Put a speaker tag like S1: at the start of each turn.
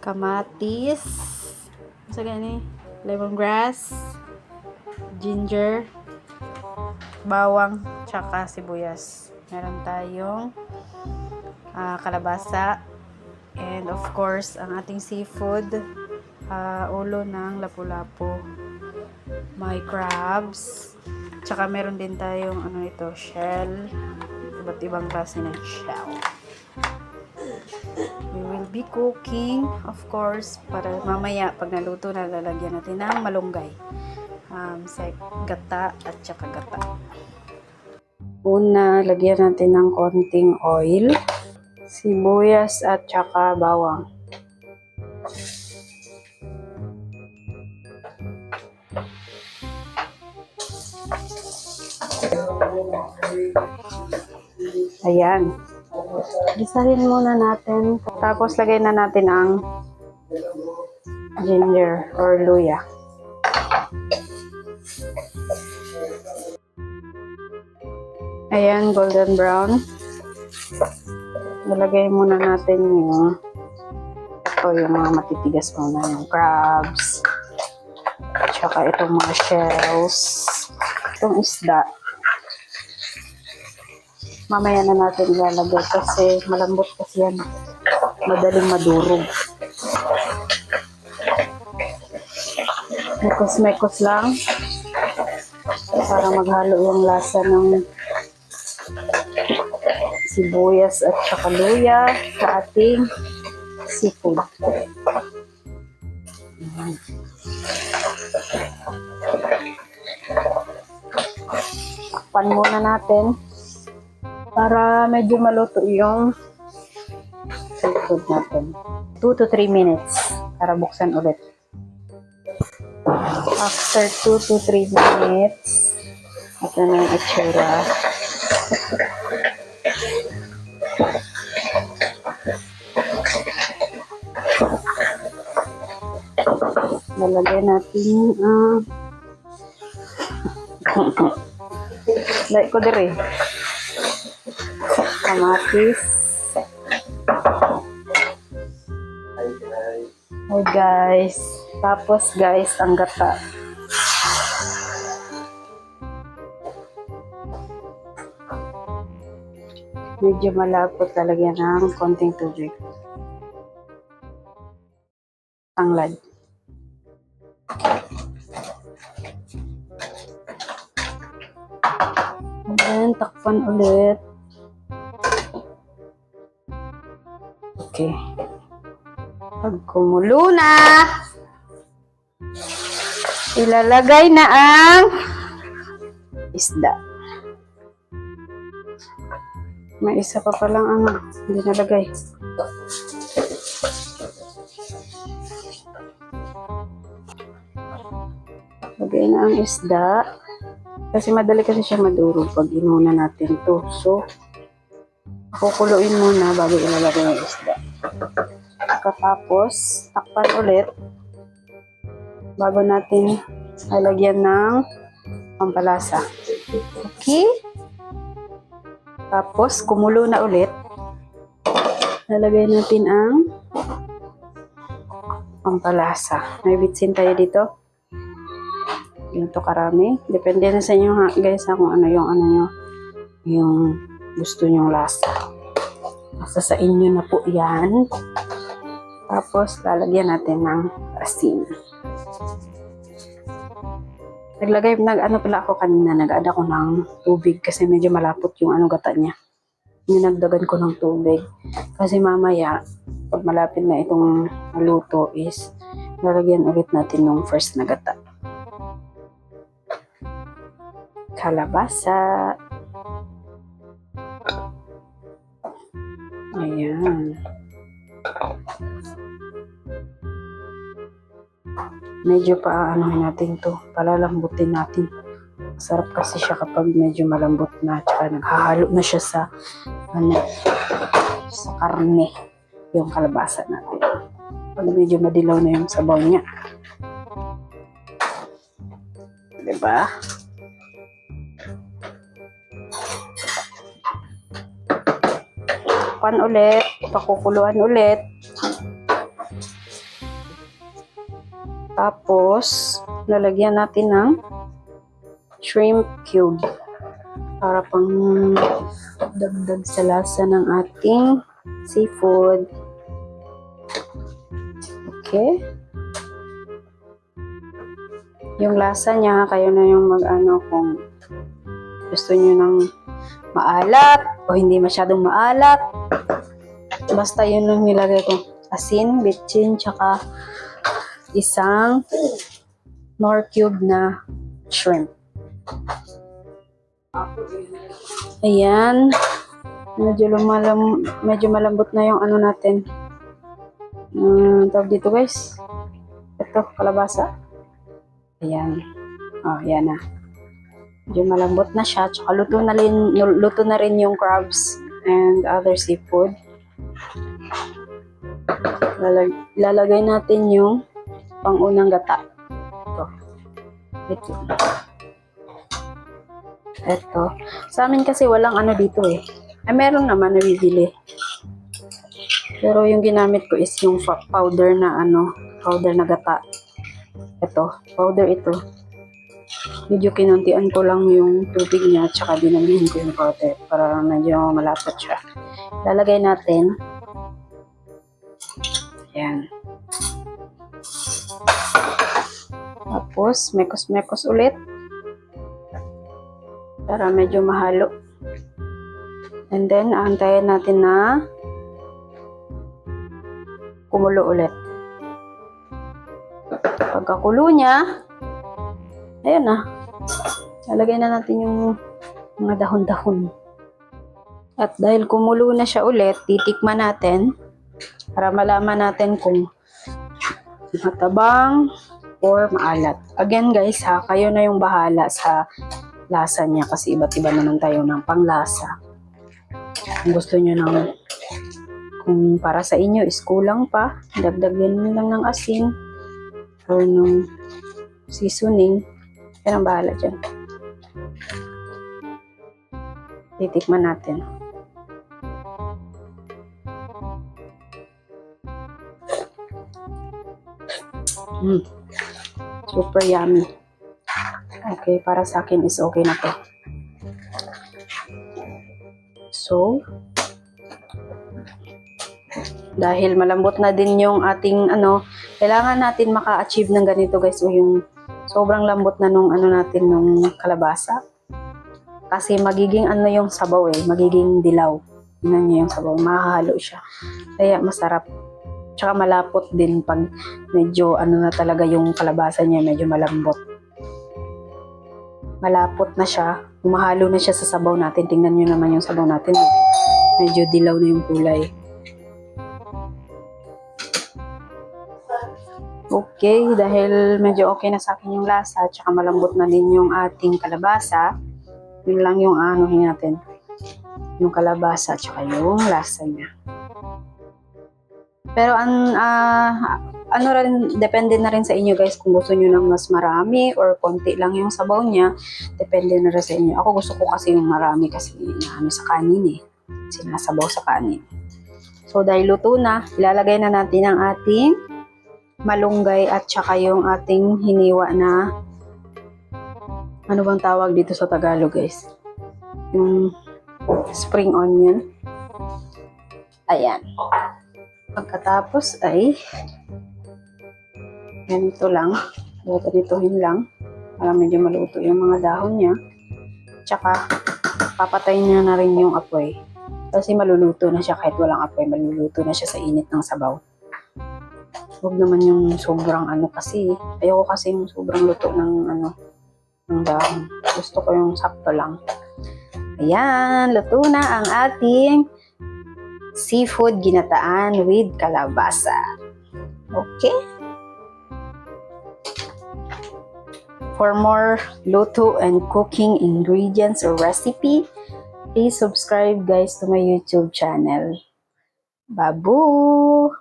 S1: kamatis, sa gani, lemongrass, ginger, bawang, tsaka sibuyas. Meron tayong kalabasa, and of course, ang ating seafood, ulo ng lapu-lapu. May crabs, tsaka meron din tayong shell, iba't ibang klase ng shell. We will be cooking, of course, para mamaya pag naluto na, lalagyan natin ng malunggay, sa gata at tsaka gata. Una, lagyan natin ng konting oil, sibuyas at tsaka bawang. Ayan. Gisahin muna natin. Tapos lagay na natin ang ginger or luya. Ayan, golden brown. Nalagay muna natin yung mga matitigas muna, yung crabs. Tsaka itong mga shells. Itong isda. Mamaya na natin ilalagay kasi malambot kasi yan. Madaling madurog. Mekos-mekos lang para maghalo yung lasa ng sibuyas at saka luya sa ating seafood. Takpan muna natin para medyo maluto yung seafood natin. 2 to 3 minutes para buksan ulit. After 2 to 3 minutes, ito na yung itsura. Lalagay natin like ko dire kamatis. Hi guys. Tapos guys, ang gata. Medyo malapot talaga ng konting tubig. Tanglad. And then, takpan ulit. Okay. Pag kumulo na, ilalagay na ang isda. May isa pa palang hindi nalagay. Lagay na ang isda. Kasi madali kasi siya madurog pag inuna natin to. So, kukuluin muna bago ilalagay ang isda. Tapos, takpan ulit bago natin lalagyan ng pampalasa. Okay? Tapos, kumulo na ulit. Lalagay natin ang pampalasa. May bitsin tayo dito. Ganito karami. Depende na sa inyo guys kung ano yung gusto nyong lasa. Basta sa inyo na po yan. Tapos, lalagyan natin ng asin. Nag-ano pala ako kanina, nag-add ako ng tubig kasi medyo malapot yung gata niya. Ninagdagan ko ng tubig. Kasi mamaya, pag malapit na itong maluto is, lalagyan ulit natin ng first na gata. Kalabasa. Ayan. Medyo natin to. Palalambutin natin. Masarap kasi siya kapag medyo malambot na. Tsaka naghahalo na siya sa karne. Yung kalabasa natin. Pag medyo madilaw na yung sabaw niya. Diba? Pan ulit, pakukuluan ulit. Tapos, lalagyan natin ng shrimp cube para pang dagdag sa lasa ng ating seafood. Okay. Yung lasa niya, kayo na yung mag-ano kung gusto niyo ng maalat o hindi masyadong maalat. Basta yun yung nilagay ko. Asin, bitchin, tsaka isang nor cube na shrimp. Ayan. Medyo malambot na yung ano natin. Tawag dito guys. Ito, kalabasa. Ayan. Oh, yan na. Medyo malambot na siya. Tsaka luto na rin yung crabs and other seafood. Lalagay natin yung pangunang gata. Ito. Sa amin kasi walang ano dito eh. Meron naman nabibili. Pero yung ginamit ko is yung powder na gata. Ito, powder ito. Medyo kinuntian ko lang yung tubig niya at saka dinamihan ko yung powder para medyo malapot siya. Lalagay natin. Ayan. Tapos, mekos-mekos ulit. Para medyo mahalo. And then, aantayin natin na kumulo ulit. Pagkakulo niya, ayan na. Lalagay na natin yung mga dahon-dahon. At dahil kumulo na siya ulit, titikman natin para malaman natin kung matabang or maalat. Again guys ha, kayo na yung bahala sa lasa niya kasi iba't iba naman tayo ng panglasa. Kung gusto nyo kung para sa inyo is kulang pa, dagdagan nyo lang ng asin or ng seasoning, yan ang bahala dyan. Titikman natin. Super yummy. Okay, para sa akin is okay na to. So, dahil malambot na din yung ating kailangan natin maka-achieve ng ganito guys, o yung sobrang lambot na nung natin nung kalabasa. Kasi magiging yung sabaw magiging dilaw. Tingnan niyo yung sabaw, mahahalo siya. Kaya masarap. Tsaka malapot din pag medyo na talaga yung kalabasa niya, medyo malambot. Malapot na siya, humahalo na siya sa sabaw natin. Tingnan niyo naman yung sabaw natin. Medyo dilaw na yung kulay. Okay, dahil medyo okay na sa akin yung lasa, tsaka malambot na din yung ating kalabasa, yun lang yung anuhin natin. Yung kalabasa, tsaka yung lasa niya. Pero depende na rin sa inyo guys kung gusto nyo ng mas marami or konti lang yung sabaw niya. Depende na rin sa inyo. Ako gusto ko kasi yung marami kasi sa kanin sinasabaw sa kanin. So dahil luto na, ilalagay na natin ang ating malunggay at saka yung ating hiniwa na ano bang tawag dito sa Tagalog guys? Yung spring onion. Ayan. Pagkatapos ay ganito lang. Ganituhin lang para medyo maluto yung mga dahon niya. Tsaka papatayin niya na rin yung apoy. Kasi maluluto na siya kahit walang apoy. Maluluto na siya sa init ng sabaw. Huwag naman yung sobrang kasi. Ayoko kasi yung sobrang luto ng dahon. Gusto ko yung sakto lang. Ayan, luto na ang ating seafood ginataan with kalabasa. Okay? For more luto and cooking ingredients or recipe, please subscribe guys to my YouTube channel. Babu!